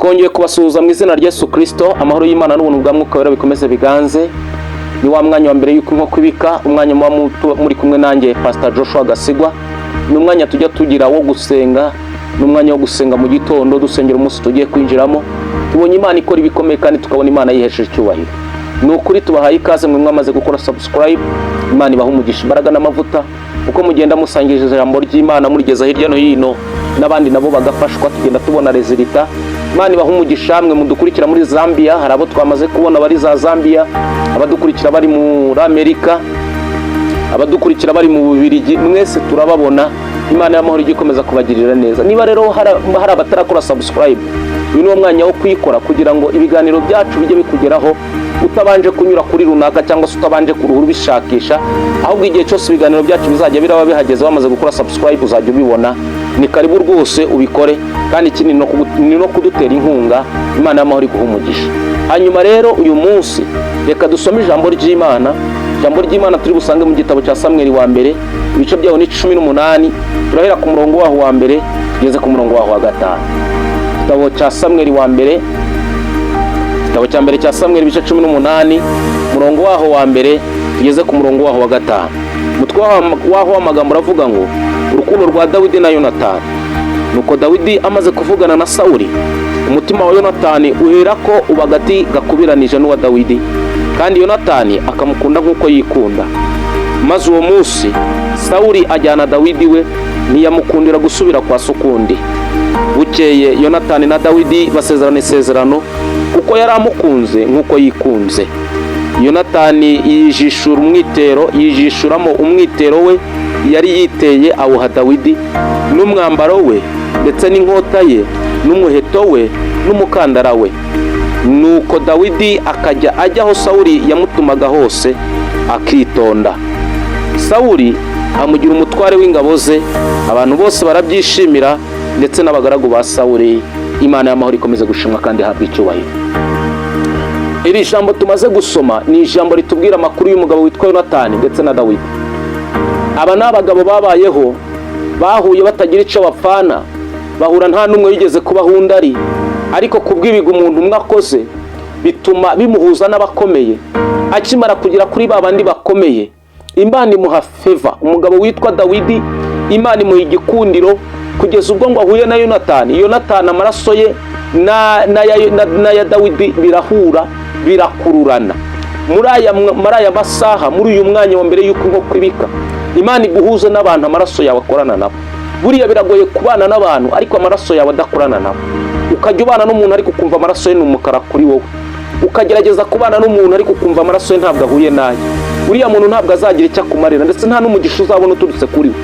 twongeye kubasuhuza mu izina rya Yesu Kristo. Amahoro y'Imana n'ubuntu bwa Mwuka Wera bikomeze biganze. Ni wa mwanya wa mbere yuko inkoko ibika, umwanya muri kumwe nanjye Pastor Joshua Gasigwa. Ni umwanya tujya tugira wo gusenga, ni umwanya wo gusenga mu gitondo dusengera umunsi tugiye kwinjiramo. Tubonye Imana ikora ibikomeye kandi tukabona Imana yihesheje icyubahiro. Ni ukuri tubahaye ikaze mwe mwamaze gukora subscribe. Imana ibaha umugisha, imbaraga n'amavuta uko mugenda musangije ijambo ry'Imana murigeza hirya no hino, n'abandi nabo bagafashwa tugenda tubona resulta. Imana ibaha umugisha. Mwe mudukurikira muri Zambia, hari abo twamaze kubona bari za Zambia, abadukurikira bari muri Amerika, abadukurikira bari mu Bubiligi, mwese turababona. Imana y'amahoro igikomeza kubagirira neza. Niba rero hari abatarakora subscribe, uyu ni umwanya wo kwikora kugira ngo ibiganiro byacu bijye bikugeraho utabanje kunyura kuri runaka cyangwa se utabanje kuruhura ubishakisha, ahubwo igihe cyose ibiganiro byacu bizajya biraba bihageze wamaze gukora subscribe uzajya ubibona. Ni karibu rwose ubikore, kandi ikindi ni no kudutera inkunga. Imana y'amahoro iguha umugisha. Hanyuma rero uyu munsi reka dusome ijambo ry'Imana. Ijambo ry'Imana turi busange mu gitabo cya Samuel wa mbere, ibice byaho ni 18, turahera ku murongo waho wa mbere tugeze ku murongo waho wa 5. Igitabo cya Samuel wa mbere, igitabo cya mbere cya Samuel ibice 18, murongo waho wa mbere tugeze ku murongo waho wa 5. Umutwe waho amagambo aravuga ngo urukundo rwa Dawidi na Yonatani. Nuko Dawidi amaze kuvugana na Sawuli, umutima wa Yonatani uherako ubagati gakubiranije n'uwa Dawidi, kandi Yonatani akamukunda nk'uko yikunda. Maze uwo munsi Sawuli ajyana Dawidi we, ntiyamukundira gusubira kwa Sukundi. Bukeye Yonatani na Dawidi basezerana isezerano, kuko yari amukunze nk'uko yikunze. Yonatani yijishuramo umwitero we yari yiteye awuha Dawidi, n'umwambaro we ndetse n'inkota ye n'umuheto we n'umukandara we. Nuko Dawidi akajya ajya aho Sawuli yamutumaga hose akitonda. Sawuli amugira umutware w'ingabo ze, abantu bose barabyishimira, ndetse n'abagaragu ba Sawuli. Imana y'amahoro ikomeze gushimwa kandi habwa icyubahiro. Iri jambo tumaze gusoma ni ijambo ritubwira amakuru y'umugabo witwa Yonatani ndetse na Dawidi. Aba ni abagabo babayeho, bahuye batagira icyo bapfana, bahura nta n'umwe yigeze kubaho undi, ariko kubw'ibiga umuntu umwe akoze bituma bimuhuza n'abakomeye. Akimara kugera kuri babandi bakomeye, Imana imuha favor. Umugabo witwa Dawidi Imana imuha igikundiro kugeza ubwo ngo ahuye na Yonatani. Yonatani amaraso ye na ya Dawidi birahura, birakururana. Muri aya masaha, muri uyu mwanya wa mbere y'uko inkoko ibika, Imana iguhuza n'abantu amaraso yawe akorana nabo. Buriya biragoye kubana n'abantu ariko amaraso yawe adakorana nabo. Ukajya ubana n'umuntu ariko ukumva amaraso ye ni umukara kuri wowe. Ukagerageza kubana n'umuntu ariko ukumva amaraso ye ntabwo ahuye naye. Buriya muntu ntabwo azagira icyo akumarira, ndetse nta n'umugisha uzabona uturutse kuri we.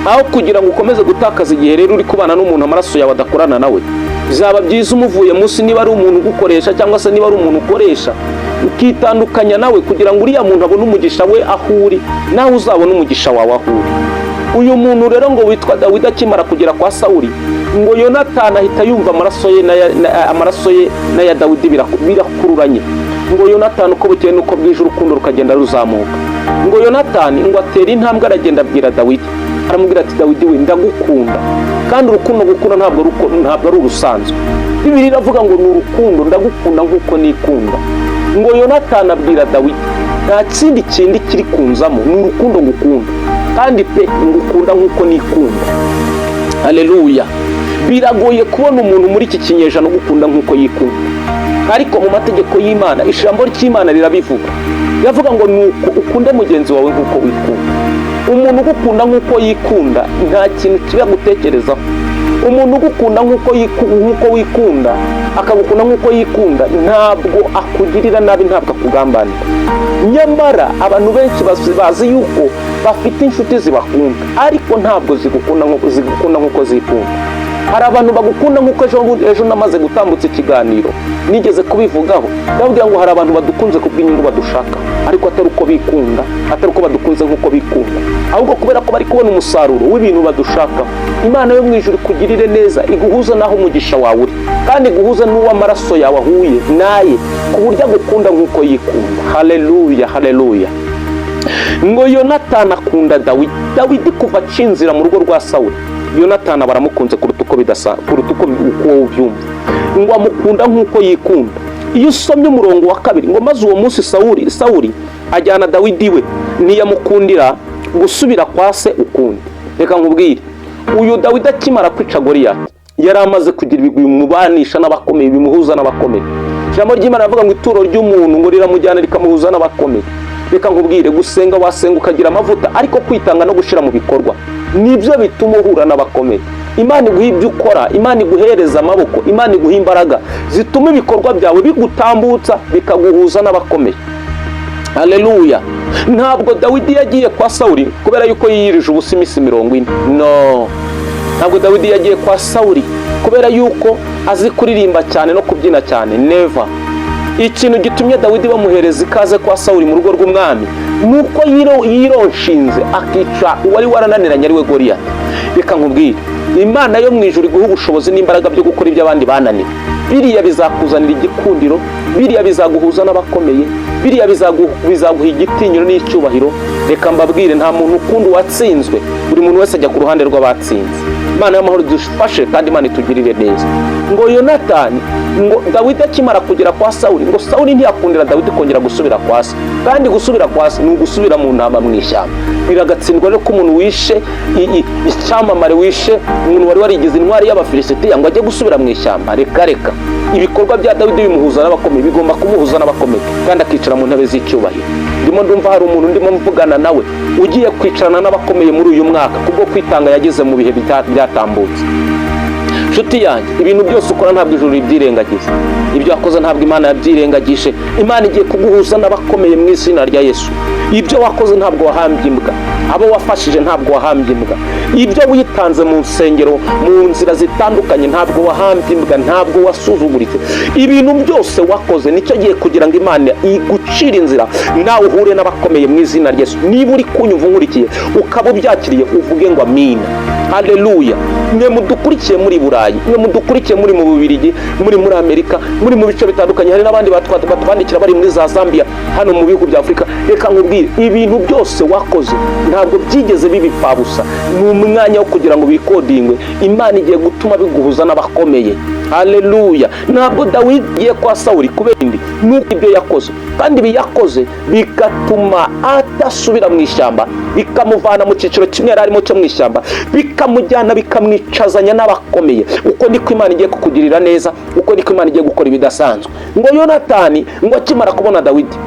Aho kugira ngo ukomeze gutakaza igihe rero uri kubana n'umuntu amaraso yawe adakorana nawe, bizaba byiza umuvuye munsi, niba ari umuntu ugukoresha cyangwa se niba ari umuntu ukoresha, ukitandukanya nawe kugira ngo uriya muntu abone umugisha we aho uri, nawe uzabona umugisha wawe aho uri. Uyu muntu rero ngo witwa Dawidi akimara kugera kwa Sawuli, ngo Yonatani ahita yumva amaraso ye na ya Dawidi birakururanye. Ngo Yonatani uko bukeye nuko bwije urukundo rukagenda ruzamuka. Ngo Yonatani ngo atera intambwe aragenda abwira Dawidi, aramubwira ati Dawidi we ndagukunda. Kandi urukundo gukunda ntabwo ari urusanzwe. Bibiliya iravuga ngo ni urukundo, ndagukunda nk'uko nikunda. Ngo Yonatani abwira Dawidi nta kindi kindi kiri kunzamo, ni urukundo ngukunda, kandi pe ngukunda nk'uko nikunda. Haleluya. Biragoye kubona umuntu muri iki kinyejana gukunda nk'uko yikunda, ariko mu mategeko y'Imana ijambo ry'Imana rirabivuga. Yavuga ngo nuko ukunde mugenzi wawe nk'uko wikunda. Umuntu ugukunda nk'uko yikunda nta kintu kiba gutekerezaho. Umuntu ugukunda nk'uko wikunda akagukunda nk'uko yikunda, ntabwo akugirira nabi, ntabwo akugambanira. Nyamara abantu benshi bazi yuko bafite inshuti zibakunda, ariko ntabwo zigukunda nk'uko zikunda. Hari abantu bagukunda nk'uko ejo namaze gutambutsa ikiganiro nigeze kubivugaho, ndavuga ngo hari abantu badukunze kubw'inyungu badushaka, ariko atari uko bikunda, atari uko badukunze nk'uko bikunda, ahubwo kubera ko bari kubona umusaruro w'ibintu badushaka. Imana yo mu ijuru ikugirire neza, iguhuza naho umugisha wawe uri, kandi iguhuza n'uwo amaraso yawe ahuye naye, ku buryo agukunda nk'uko yikunda. Haleluya, haleluya. Ngo Yonatani akunda Dawidi kuva acinzira mu rugo rwa Sawuli. Yonatani baramukunze kuruta uko ubyumva. ngo amukunda nk'uko yikunda. Iyo usomye umurongo wa 2 ngo maze uwo munsi Sawuli ajyana Dawidi we, ntiyamukundira gusubira kwa se ukundi. Reka nkubwire, uyu Dawidi akimara kwica Goliyati yari amaze kugira ibigwi bimubanisha n'abakomeye, bimuhuza n'abakomeye. Ijambo ry'Imana rivuga ngo ituro ry'umuntu ngo riramujyana rikamuhuza n'abakomeye. Reka nkubwire, gusenga wasenga ukagira amavuta, ariko kwitanga no gushira mu bikorwa nibyo bituma uhura n'abakomeye. Imana iguha ibyo ukora, Imana iguhereza amaboko, Imana iguha imbaraga zituma ibikorwa byawe bigutambutsa bikaguhuza n'abakomeye. Haleluya. Ntabwo Dawidi yagiye kwa Sawuli kubera yuko yiyirije ubusa iminsi 40. No, ntabwo Dawidi yagiye kwa Sawuli kubera yuko azi kuririmba cyane no kubyina cyane. Never. Ikintu gitumye Dawidi bamuhereza ikaze kwa Sawuli mu rugo rw'umwami nuko yironshinze akica uwari warananiranye ari we Goliyati. Reka nkubwire, Imana yo mu ijuru iguha ubushobozi n'imbaraga byo gukora ibyo abandi bananiwe. Biriya bizakuzanira igikundiro, biriya bizaguhuza n'abakomeye, biriya bizaguha igitinyiro n'icyubahiro. Reka mbabwire, nta muntu ukunda uwatsinzwe, buri muntu wese ajya ku ruhande rw'abatsinze. Imana y'amahoro dufashe kandi Imana itugirire neza. Ngo Yonatani, ngo Dawidi akimara kugera kwa Sawuli, ngo Sawuli ntiyakundira Dawidi kongera gusubira kwa se, kandi gusubira kwa se ni ugusubira mu ntama mu ishyamba. Biragatsindwa rero ko umuntu wishe icyamamare, wishe umuntu wari warigize intwari y'Abafilisitiya ngo ajye gusubira mu ishyamba. Reka ibikorwa bya Dawidi bimuhuza n'abakomeye, bigomba kumuhuza n'abakomeye kandi akicara mu ntebe z'icyubahiro. Ndimo ndumva hari umuntu ndimo mvugana nawe ugiye kwicarana n'abakomeye muri uyu mwaka kubwo kwitanga yagize mu bihe byatambutse. Nshuti yanjye, ibintu byose ukora ntabwo ijuru ribyirengagiza. Ibyo wakoze ntabwo Imana yabyirengagije. Imana igiye kuguhuza n'abakomeye mu izina rya Yesu. Ibyo wakoze ntabwo wahambye imbwa, abo wafashije ntabwo wahambye imbwa. Ibyo witanze mu nsengero, mu nzira zitandukanye, ntabwo wahambye imbwa, ntabwo wasuzuguritse. Ibintu byose wakoze nicyo giye kugira ngo Imana igucire inzira nawe uhure n'abakomeye mu izina rya Yesu. Niba uri kunyumva nkurikiye ukaba ubyakiriye, uvuge ngo amina. Haleluya. Mwe mudukurikiye muri Burayi, mwe mudukurikiye muri mu Bubiligi, muri Amerika, muri mu bice bitandukanye, hari n'abandi batwandikira bari muri za Zambia, hano mu bihugu bya Afurika. Reka nkubwire, ibintu byose wakoze ntabwo byigeze bibipfabusa. Ni umwanya wo kugira ngo bikodingwe. Imana igiye gutuma biguhuza n'abakomeye. Haleluya. Ntabwo Dawidi yagiye kwa Sawuli kubera indi, nuko ibyo yakoze kandi biyakoze bigatuma adasubira mu ishyamba, bikamuvana mu cyiciro kimwe yari arimo cyo mu ishyamba, bikamujyana bikamwicazanya n'abakomeye. Uko niko Imana igiye kukugirira neza, uko niko Imana igiye gukora ibidasanzwe. Ngo Yonatani, ngo akimara kubona Dawidi,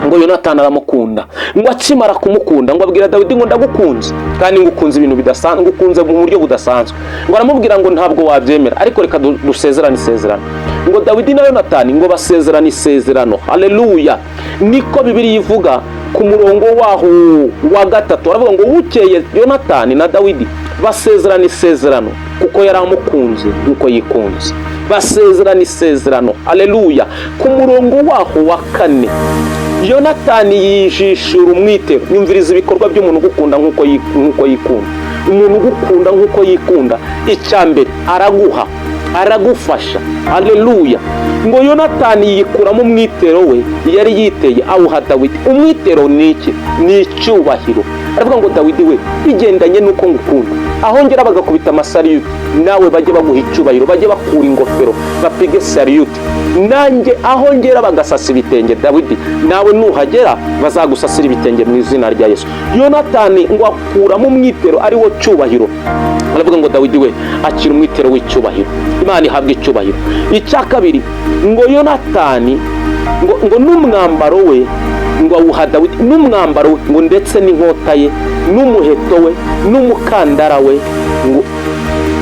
ngo Yonatani aramukunda, ngo akimara kumukunda ngo abwira Dawidi ngo ndagukunze kandi ngukunze ibintu bidasanzwe, ngukunze mu buryo budasanzwe. Ngo aramubwira ngo ntabwo wabyemera, ariko reka dusezerane isezerano. Ngo Dawidi na Yonatani ngo basezerane isezerano. Haleluya. Niko Bibiliya ivuga ku murongo waho wa 3. Baravuga ngo bukeye Yonatani na Dawidi basezerane isezerano kuko yaramukunze nuko yikunze. Basezerane isezerano. Haleluya. Ku murongo waho wa 4 Yonatani yijishura umwitero. Nyumviriza ibikorwa by'umuntu gukunda nkuko yikunda. Umuntu gukunda nkuko yikunda, icyambere araguha, aragufasha. Haleluya. Ngo Yonatani yikuramo umwitero we yari yiteye awuha Dawidi. Umwitero ni iki? Ni icyubahiro. Aravuga ngo Dawidi we, bigendanye nuko ngukunda, aho ngera bagakubita amasariyuti, nawe bajye baguha icyubahiro, bajye bakura ingofero bapige sariyuti. Nanjye aho ngera bagasasa ibitenge, Dawidi nawe nuhagera bazagusasira ibitenge mu izina rya Yesu. Yonatani ngo akuramo umwitero ari wo cyubahiro. Aravuga ngo Dawidi we akira umwitero w'icyubahiro. Imana ihabwe icyubahiro. Icya kabiri, ngo Yonatani ngo n'umwambaro we ngo awuha Dawidi, n'umwambaro we ngo ndetse n'inkota ye n'umuheto we n'umukandara we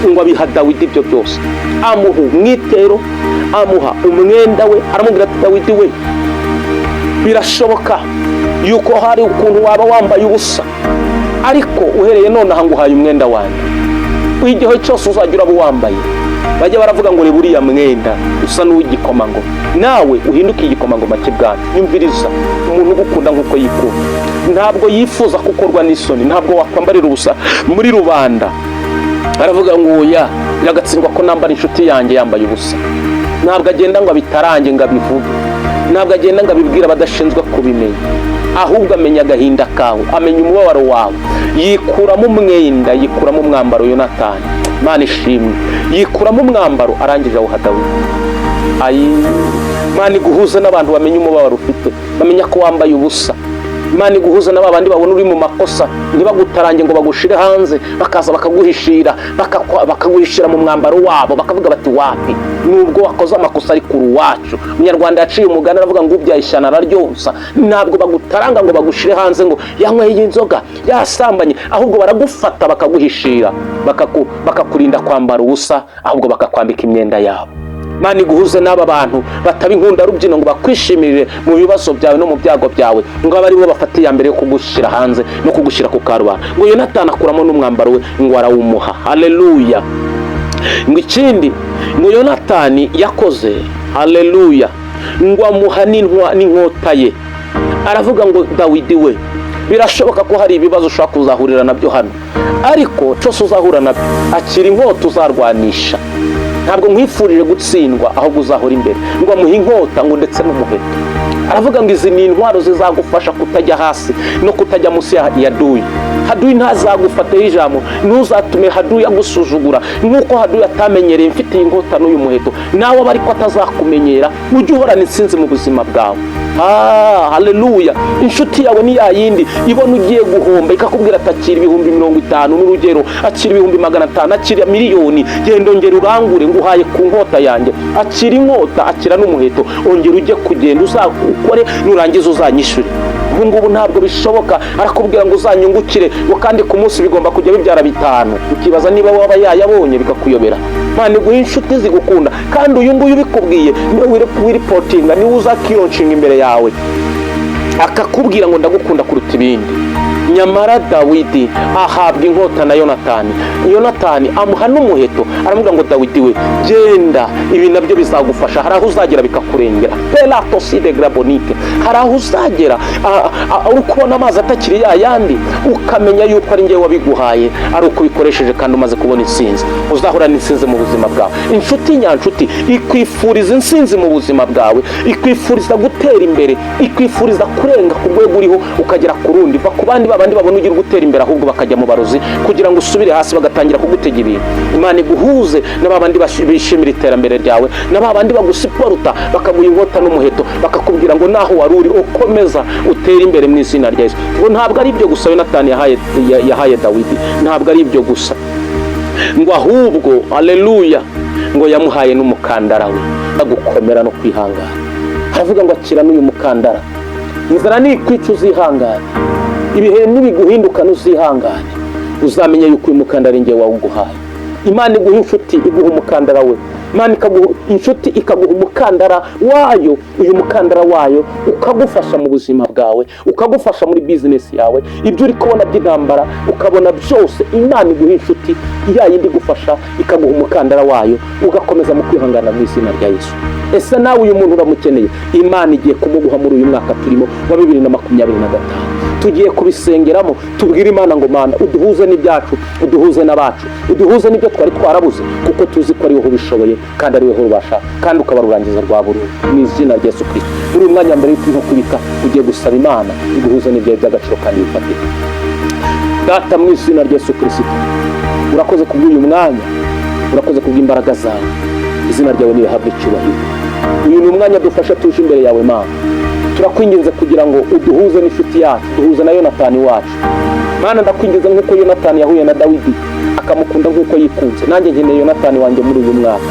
ngo abiha Dawidi ibyo byose. Amuha umwitero, amuha umwenda we. Aramubwira ati Dawidi we, birashoboka yuko hari ukuntu waba wambaye ubusa, ariko uhereye none aha nguhaye umwenda wanjye. Igihe cyose uzajya uraba wambaye, bajya baravuga ngo buriya mwenda usa n'uw'igikomangoma, nawe uhinduke igikomangoma cy'ibwami. Yumviriza, umuntu ugukunda nk'uko yikunda ntabwo yifuza gukorwa n'isoni, ntabwo wakwambarira ubusa muri rubanda. Aravuga ngo oya, biragatsindwa ko nambara inshuti yanjye yambaye ubusa. Ntabwo agenda ngo abitarange ngo abivuge, ntabwo agenda ngo abibwira badashinzwe kubimenya, ahubwo amenya agahinda kawe, amenya umubabaro wawe, yikuramo umwenda, yikuramo umwambaro. Yonatani Imana ishimwe. Yikuramo umwambaro arangije awuha Dawidi. Imana iguhuze n'abantu bamenya umubabaro ufite, bamenya ko wambaye ubusa. Imana iguhuze n'aba bandi babona uri mu makosa, ntibagutarange ngo bagushire hanze, bakaza bakaguhishira, bakaguhishira mu mwambaro wabo, bakavuga bati wapi nubwo wakoze amakosa ari kuri wacu. Umunyarwanda yaciye umugani aravuga ngo ubyaye ishyano araryosa. Ntabwo bagutaranga ngo bagushire hanze ngo yanyweye inzoga, yasambanye, ahubwo baragufata bakaguhishira, bakakurinda kwambara ubusa, ahubwo bakakwambika imyenda yabo. Imana iguhuze n'aba bantu bataba inkunda rubyino ngo bakwishimirire mu bibazo byawe no mu byago byawe, ngo abe ari bo bafata iya mbere yo kugushyira hanze no kugushyira ku karubanda. Ngo Yonatani akuramo n'umwambaro we ngo arawumuha. Haleluya. Ngo ikindi ngo Yonatani yakoze, haleluya, ngo amuha n'inkota ye. Aravuga ngo Dawidi we, birashoboka ko hari ibibazo ushobora kuzahurira nabyo hano, ariko cyose uzahura nabyo akira inkota uzarwanisha. Ntabwo nkwifurije gutsindwa, ahubwo uzahora imbere. Ngo amuhe inkota ngo ndetse n'umuheto. Aravuga ngo izi ni intwaro zizagufasha kutajya hasi no kutajya munsi ya Haduyi. Haduyi ntazagufateho ijambo, ntuzatume Haduyi agusuzugura. Nk'uko Haduyi atamenyereye mfite iyi nkota n'uyu muheto, nawe aba ariko atazakumenyera. Ujye uhorana intsinzi mu buzima bwawe. Haleluya. Inshuti yawe ni yayindi ibona ugiye guhomba ikakubwira atakira ibihumbi 50 n'urugero, akira ibihumbi 500, akira miliyoni, genda ongera urangure nguhaye ku nkota yanjye. Akira inkota, akira n'umuheto, ongera ujye kugenda uzakukore, nurangiza uzanyishure. Ubu ngubu ntabwo bishoboka, arakubwira ngo uzanyungukire, ngo kandi ku munsi bigomba kujya bibyara 5. Ukibaza niba waba yayabonye bikakuyobera. Imana iguha inshuti zigukunda, kandi uyu nguyu bikubwiye niwe wiripotinga, niwe uzakironshinga imbere yawe akakubwira ngo ndagukunda kuruta ibindi. Nyamara Dawidi ahabwa inkota na Yonatani. Yonatani amuha n'umuheto, aramubwira ngo Dawidi we, genda, ibi nabyo bizagufasha, hari aho uzagera bikakurengera. Pelatoside grabonike, hari aho uzagera uri kubona amazi atakiri yayandi, ukamenya yuko ari ngewe wabiguhaye, ari uko ubikoresheje kandi umaze kubona intsinzi. Uzahura n'intsinzi mu buzima bwawe. Inshuti nyanshuti ikwifuriza intsinzi mu buzima bwawe, ikwifuriza gutera imbere, ikwifuriza kurenga ku rwego uriho ukagera ku rundi. Va ku bandi babandi babona ugira gutera imbere, ahubwo bakajya mu barozi kugira ngo usubire hasi bagatangira kugutega ibintu. Imana iguhuze n'abandi bishimira iterambere ryawe, n'abandi bagusiporuta bakaguha inkota n'umuheto, bakakubwira ngo naho wari uri ukomeza utere imbere mu izina rya Yesu. Ngo ntabwo ari ibyo gusa Yonatani yahaye Dawidi, ntabwo ari ibyo gusa, ngo ahubwo haleluya, ngo yamuhaye n'umukandara we agukomera no kwihangana. Aravuga ngo akira n'uyu mukandara, inzara nikwica uzihangane, ibihe nibiguhinduka n'uzihangane, uzamenye yuko uyu mukandara inge wawuguhaye. Imana iguha inshuti, iguha umukandara we. Imana ikaguha inshuti, ikaguha umukandara wayo. Uyu mukandara wayo ukagufasha mu buzima bwawe, ukagufasha muri business yawe, ibyo uri kubona by'intambara ukabona byose. Imana iguha inshuti yayindi igufasha, ikaguha umukandara wayo, ugakomeza mu kwihangana mu izina rya Yesu. Ese nawe uyu muntu uramukeneye? Imana igiye kumuguha muri uyu mwaka turimo wa 2025. Tugiye kubisengeramo, tubwire Imana ngo Mana uduhuze n'ibyacu, uduhuze n'abacu, uduhuze n'ibyo twari twarabuze, kuko tuzi ko ari wowe ubishoboye kandi ari wowe ubasha, kandi ukabarurangiza rwa burundu mu izina rya Yesu Kristo. Uri umwanya mbere y'uko kubika ugiye gusaba Imana iguhuze n'ibyo by'agaciro kandi bifatika. Data mu izina rya Yesu Kristo, urakoze kubw'uyu mwanya, urakoze kubw'imbaraga zawe, izina ryawe nihabwe icyubahiro. Uyu ni umwanya dufasha tuje imbere yawe Mana, turakwinginze kugira ngo uduhuze n'inshuti yacu, duhuze na Yonatani wacu. Mana ndakwinginze nk'uko Yonatani yahuye na Dawidi akamukunda nk'uko yikunze, nanjye nkeneye Yonatani wanjye muri uyu mwaka.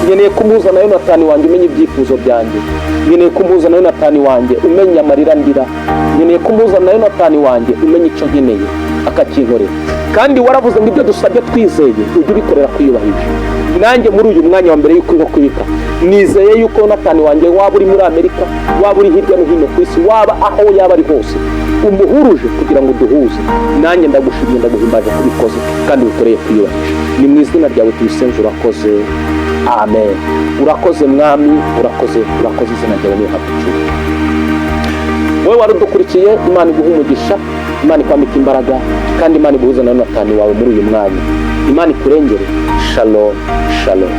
Nkeneye kumuhuza na Yonatani wanjye umenye ibyifuzo byanjye, nkeneye kumuhuza na Yonatani wanjye umenye amarira ndira, nkeneye kumuhuza na Yonatani wanjye umenye icyo nkeneye akakinkorera. Kandi waravuze ngo ibyo dusabye twizeye ujye ubikorera kwiyubahije. Nanjye muri uyu mwanya wa mbere y'uko kubika nizeye yuko Yonatani wanjye waba uri muri Amerika, waba uri hirya no hino ku isi, waba aho yaba ari hose, umuhuruje kugira ngo duhuze. Nanjye ndagushimye ndaguhimbaje kubikoze kandi bikoreye kwiyubahije. Ni mu izina ryawe tubisenze, urakoze, amen. Urakoze mwami, urakoze izina ryawe nihabwe icyubahiro. Wowe warudukurikiye, Imana iguha umugisha, Imana ikwambika imbaraga, kandi Imana iguhuze na Yonatani wawe muri uyu mwanya. Imana ikurengere. Shalom, shalom.